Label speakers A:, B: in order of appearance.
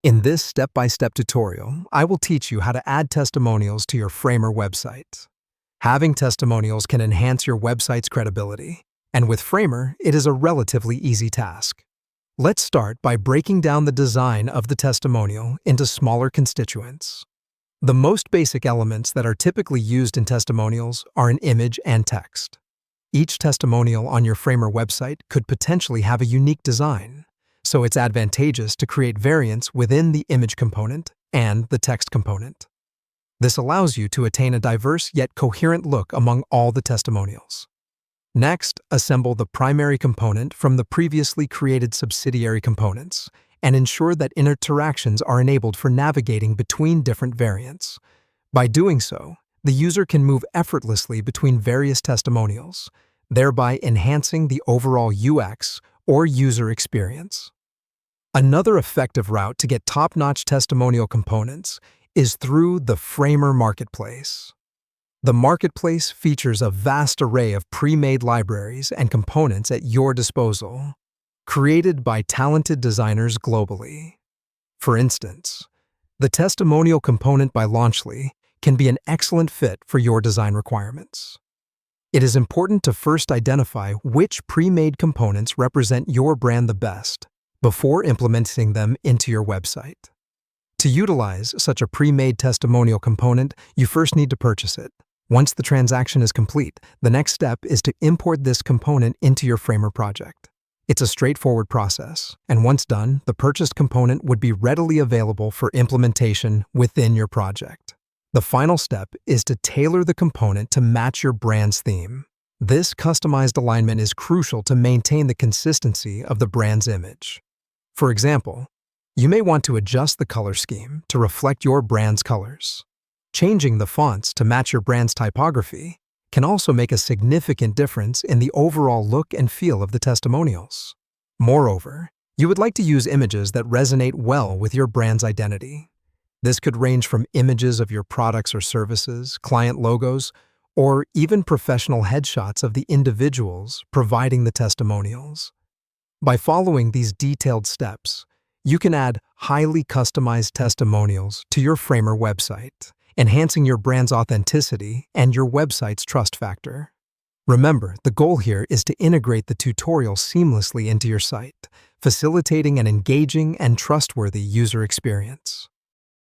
A: In this step-by-step tutorial, I will teach you how to add testimonials to your Framer website. Having testimonials can enhance your website's credibility, and with Framer, it is a relatively easy task. Let's start by breaking down the design of the testimonial into smaller constituents. The most basic elements that are typically used in testimonials are an image and text. Each testimonial on your Framer website could potentially have a unique design, so it's advantageous to create variants within the image component and the text component. This allows you to attain a diverse yet coherent look among all the testimonials. Next, assemble the primary component from the previously created subsidiary components and ensure that interactions are enabled for navigating between different variants. By doing so, the user can move effortlessly between various testimonials, thereby enhancing the overall UX or user experience. Another effective route to get top-notch testimonial components is through the Framer Marketplace. The Marketplace features a vast array of pre-made libraries and components at your disposal, created by talented designers globally. For instance, the testimonial component by Launchly can be an excellent fit for your design requirements. It is important to first identify which pre-made components represent your brand the best before implementing them into your website. To utilize such a pre-made testimonial component, you first need to purchase it. Once the transaction is complete, the next step is to import this component into your Framer project. It's a straightforward process, and once done, the purchased component would be readily available for implementation within your project. The final step is to tailor the component to match your brand's theme. This customized alignment is crucial to maintain the consistency of the brand's image. For example, you may want to adjust the color scheme to reflect your brand's colors. Changing the fonts to match your brand's typography can also make a significant difference in the overall look and feel of the testimonials. Moreover, you would like to use images that resonate well with your brand's identity. This could range from images of your products or services, client logos, or even professional headshots of the individuals providing the testimonials. By following these detailed steps, you can add highly customized testimonials to your Framer website, enhancing your brand's authenticity and your website's trust factor. Remember, the goal here is to integrate the tutorial seamlessly into your site, facilitating an engaging and trustworthy user experience.